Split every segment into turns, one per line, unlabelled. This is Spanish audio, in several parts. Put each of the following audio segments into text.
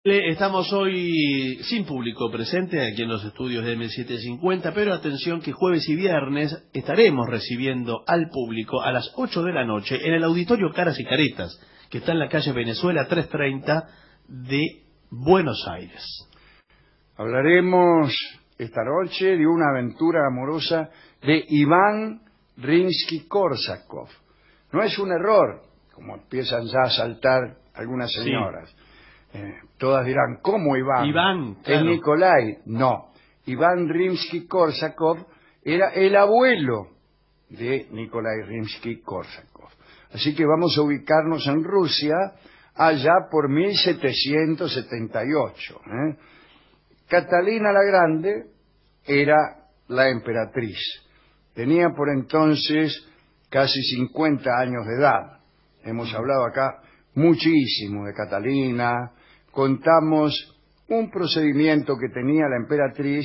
Estamos hoy sin público presente aquí en los estudios de M750, pero atención que jueves y viernes estaremos recibiendo al público a las 8 de la noche en el Auditorio Caras y Caretas, que está en la calle Venezuela 330 de Buenos Aires.
Hablaremos esta noche de una aventura amorosa de Iván Rimsky-Korsakov. No es un error, como empiezan ya a saltar algunas señoras. Sí. Todas dirán, ¿cómo Iván?
Iván,
claro. ¿Es Nikolai? No. Iván Rimsky-Korsakov era el abuelo de Nikolai Rimsky-Korsakov. Así que vamos a ubicarnos en Rusia allá por 1778. Catalina la Grande era la emperatriz. Tenía por entonces casi 50 años de edad. Hemos hablado acá muchísimo de Catalina. Contamos un procedimiento que tenía la emperatriz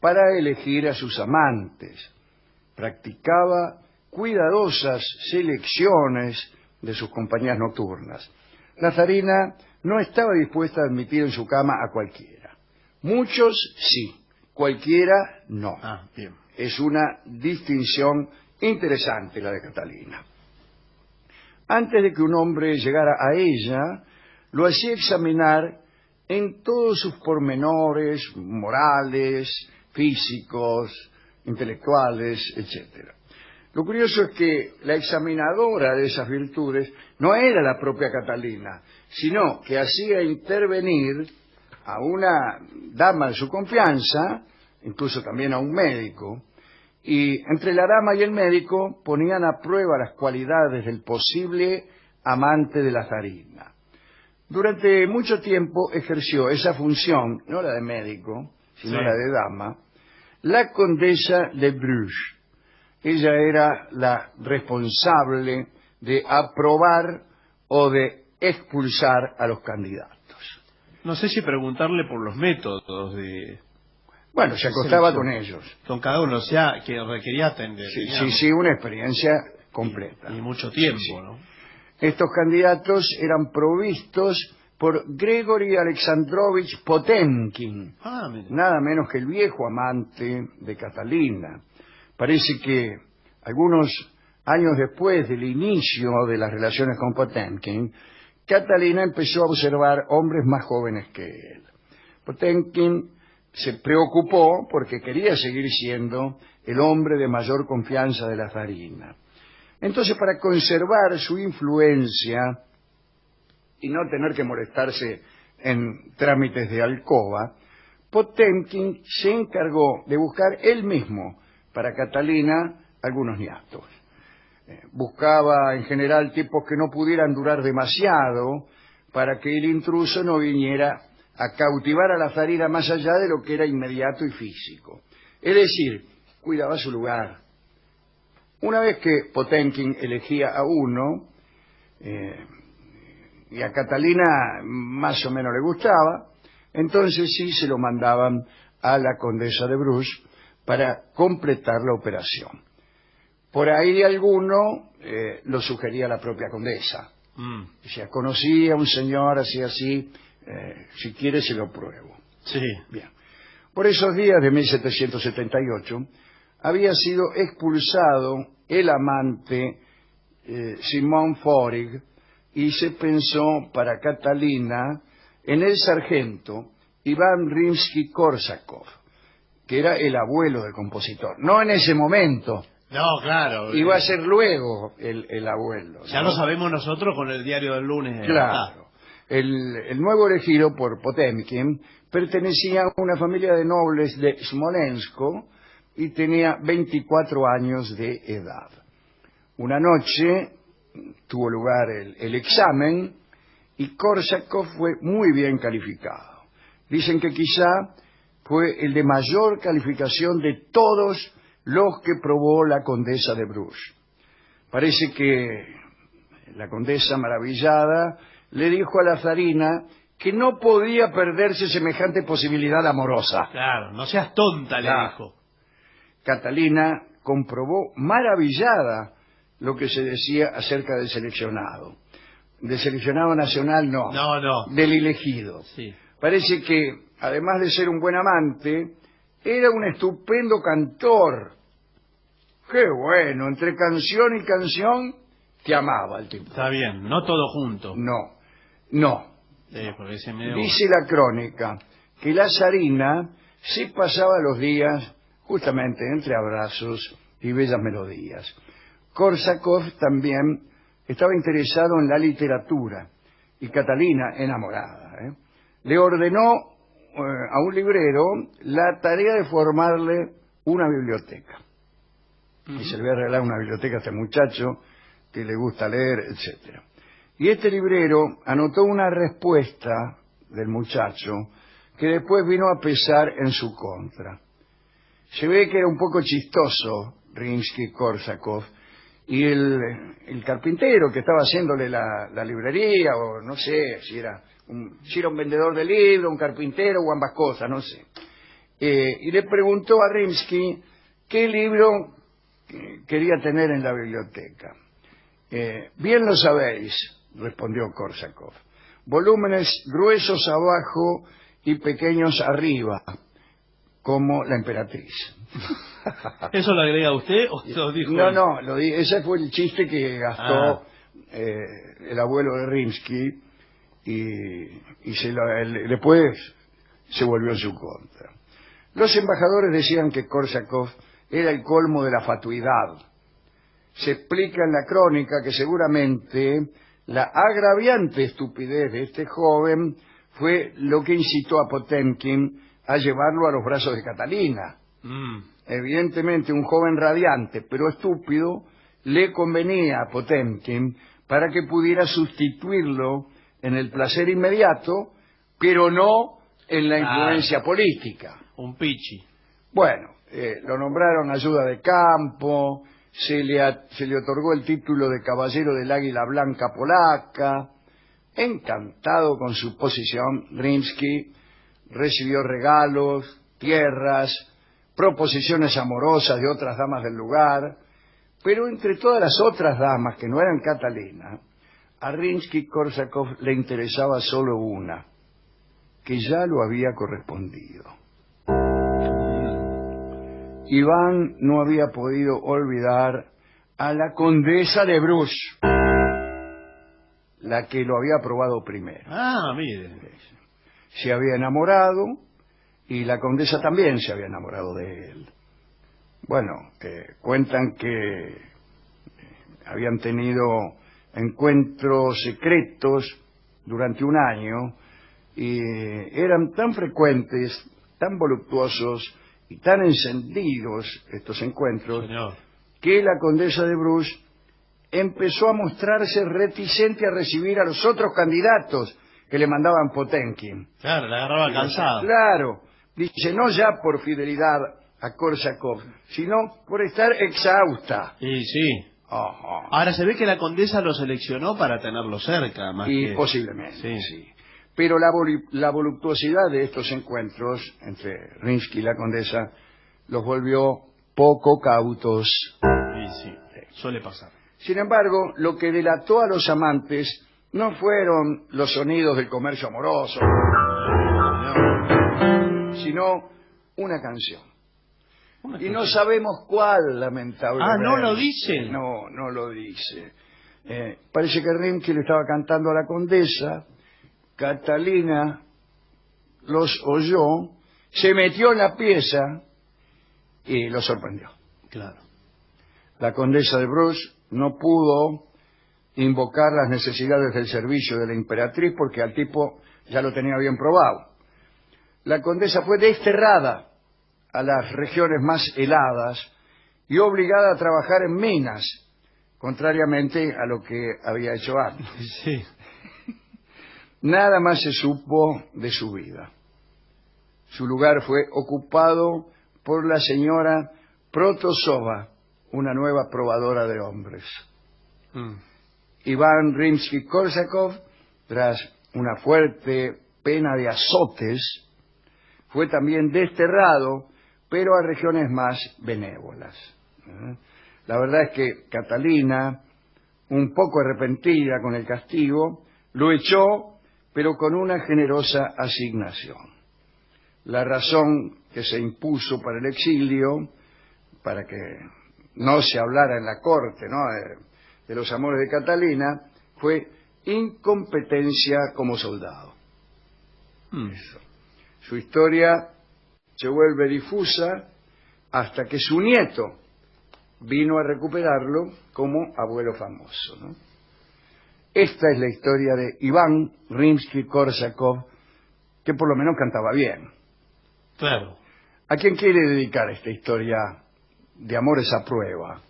para elegir a sus amantes. Practicaba cuidadosas selecciones de sus compañías nocturnas. La zarina no estaba dispuesta a admitir en su cama a cualquiera. Muchos sí, cualquiera no.
Bien.
Es una distinción interesante la de Catalina. Antes de que un hombre llegara a ella, lo hacía examinar en todos sus pormenores morales, físicos, intelectuales, etc. Lo curioso es que la examinadora de esas virtudes no era la propia Catalina, sino que hacía intervenir a una dama de su confianza, incluso también a un médico, y entre la dama y el médico ponían a prueba las cualidades del posible amante de la zarina. Durante mucho tiempo ejerció esa función, no la de médico, sino la de dama, la condesa de Bruges. Ella era la responsable de aprobar o de expulsar a los candidatos.
No sé si preguntarle por los métodos de...
Bueno, se acostaba con ellos.
Con cada uno, o sea, que requería atender.
Sí, una experiencia completa.
Y mucho tiempo, ¿no?
Estos candidatos eran provistos por Grigori Alexandrovich Potemkin, nada menos que el viejo amante de Catalina. Parece que algunos años después del inicio de las relaciones con Potemkin, Catalina empezó a observar hombres más jóvenes que él. Potemkin se preocupó porque quería seguir siendo el hombre de mayor confianza de la zarina. Entonces, para conservar su influencia y no tener que molestarse en trámites de alcoba, Potemkin se encargó de buscar él mismo para Catalina algunos niatos. Buscaba en general tipos que no pudieran durar demasiado para que el intruso no viniera a cautivar a la zarina más allá de lo que era inmediato y físico. Es decir, cuidaba su lugar. Una vez que Potemkin elegía a uno, y a Catalina más o menos le gustaba, entonces sí se lo mandaban a la condesa de Bruges para completar la operación. Por ahí alguno lo sugería la propia condesa. Decía, conocí a un señor así, si quiere se lo pruebo.
Sí.
Bien. Por esos días de 1778 había sido expulsado el amante Simón Forig y se pensó para Catalina en el sargento Iván Rimsky-Korsakov, que era el abuelo del compositor. No en ese momento.
No, claro.
Iba a ser luego el abuelo.
Ya lo sabemos nosotros con el diario del lunes.
Claro. El nuevo elegido por Potemkin pertenecía a una familia de nobles de Smolensk y tenía 24 años de edad. Una noche tuvo lugar el examen y Korsakov fue muy bien calificado. Dicen que quizá fue el de mayor calificación de todos los que probó la condesa de Bruges. Parece que la condesa, maravillada, le dijo a la zarina que no podía perderse semejante posibilidad amorosa.
Claro, no seas tonta, le dijo.
Catalina comprobó maravillada lo que se decía acerca del seleccionado. de seleccionado nacional no.
No.
Del elegido.
Sí.
Parece que, además de ser un buen amante, era un estupendo cantor. ¡Qué bueno! Entre canción y canción, te amaba el tipo.
Está bien, no todo junto.
No.
Porque ese medio...
Dice la crónica que la zarina se pasaba los días justamente entre abrazos y bellas melodías. Korsakov también estaba interesado en la literatura y Catalina, enamorada, le ordenó a un librero la tarea de formarle una biblioteca. Y se le voy a regalar una biblioteca a este muchacho que le gusta leer, etcétera. Y este librero anotó una respuesta del muchacho que después vino a pesar en su contra. Se ve que era un poco chistoso Rimsky-Korsakov, y el carpintero que estaba haciéndole la librería, o no sé si era un vendedor de libros, un carpintero o ambas cosas, no sé. Y le preguntó a Rimsky qué libro quería tener en la biblioteca. Bien lo sabéis, respondió Korsakov. Volúmenes gruesos abajo y pequeños arriba, como la emperatriz.
¿Eso lo agrega usted o lo dijo?
No, ese fue el chiste que gastó el abuelo de Rimsky y después se volvió en su contra. Los embajadores decían que Korsakov era el colmo de la fatuidad. Se explica en la crónica que seguramente la agraviante estupidez de este joven fue lo que incitó a Potemkin a llevarlo a los brazos de Catalina. Evidentemente un joven radiante pero estúpido le convenía a Potemkin para que pudiera sustituirlo en el placer inmediato, pero no en la influencia política.
Un pichi.
Bueno, lo nombraron ayuda de campo, se le otorgó el título de caballero del Águila Blanca polaca. Encantado con su posición, Rimsky recibió regalos, tierras, proposiciones amorosas de otras damas del lugar, pero entre todas las otras damas que no eran Catalina, a Rimsky-Korsakov le interesaba solo una, que ya lo había correspondido. Iván no había podido olvidar a la condesa de Bruges, la que lo había probado primero.
Mire.
Se había enamorado y la condesa también se había enamorado de él. Bueno, cuentan que habían tenido encuentros secretos durante un año y eran tan frecuentes, tan voluptuosos y tan encendidos estos encuentros,
señor,
que la condesa de Bruges empezó a mostrarse reticente a recibir a los otros candidatos que le mandaban Potemkin.
Claro, la agarraba cansado.
Claro, dice, no ya por fidelidad a Korsakov, sino por estar exhausta.
Y sí. Ahora se ve que la condesa lo seleccionó para tenerlo cerca, más que...
posiblemente, sí. Pero la voluptuosidad de estos encuentros entre Rimsky y la condesa los volvió poco cautos.
Sí, suele pasar.
Sin embargo, lo que delató a los amantes no fueron los sonidos del comercio amoroso, sino una canción. Y no sabemos cuál, lamentablemente.
¿No lo dice?
No lo dice. Parece que Rimsky le estaba cantando a la condesa. Catalina los oyó, se metió en la pieza y lo sorprendió.
Claro.
La condesa de Bruges no pudo invocar las necesidades del servicio de la emperatriz porque al tipo ya lo tenía bien probado. La condesa fue desterrada a las regiones más heladas y obligada a trabajar en minas, contrariamente a lo que había hecho antes.
Sí.
Nada más se supo de su vida. Su lugar fue ocupado por la señora Protosova, una nueva probadora de hombres. Iván Rimsky-Korsakov, tras una fuerte pena de azotes, fue también desterrado, pero a regiones más benévolas. La verdad es que Catalina un poco arrepentida con el castigo, lo echó, pero con una generosa asignación. La razón que se impuso para el exilio, para que no se hablara en la corte, ¿no?, de los amores de Catalina, fue incompetencia como soldado. Eso. Su historia se vuelve difusa hasta que su nieto vino a recuperarlo como abuelo famoso, ¿no? Esta es la historia de Iván Rimsky-Korsakov, que por lo menos cantaba bien.
Claro.
¿A quién quiere dedicar esta historia de amores a prueba?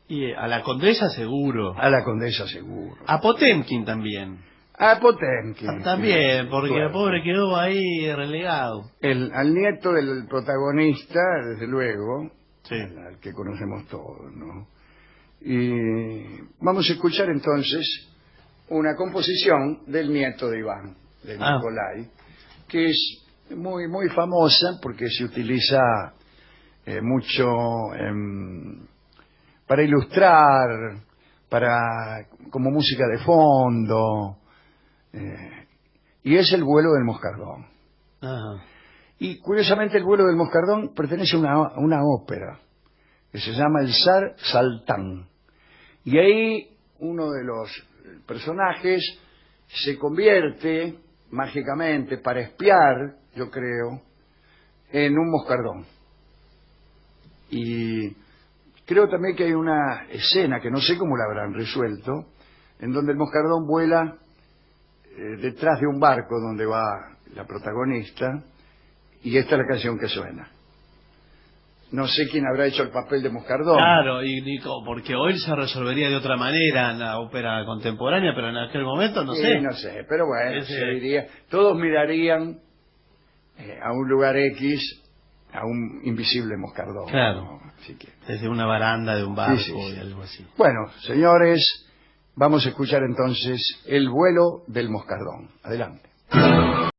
Y a la condesa seguro.
A la condesa seguro.
A Potemkin también.
A Potemkin.
También, porque el pobre quedó ahí relegado.
Al nieto del protagonista, desde luego,
sí,
al que conocemos todos, ¿no? Y vamos a escuchar entonces una composición del nieto de Iván, de Nikolai, que es muy, muy famosa porque se utiliza mucho para ilustrar, como música de fondo, y es el vuelo del moscardón.
Ajá.
Y curiosamente el vuelo del moscardón pertenece a una ópera que se llama El Zar Saltán, y ahí uno de los personajes se convierte mágicamente, para espiar, yo creo, en un moscardón. Y creo también que hay una escena, que no sé cómo la habrán resuelto, en donde el moscardón vuela detrás de un barco donde va la protagonista, y esta es la canción que suena. No sé quién habrá hecho el papel de moscardón.
Claro, porque hoy se resolvería de otra manera en la ópera contemporánea, pero en aquel momento no sé.
No sé, pero bueno, se diría, todos mirarían a un lugar X, a un invisible moscardón.
Claro,
¿no? Así que,
desde una baranda de un barco
sí.
y algo así.
Bueno, señores, vamos a escuchar entonces El vuelo del moscardón. Adelante.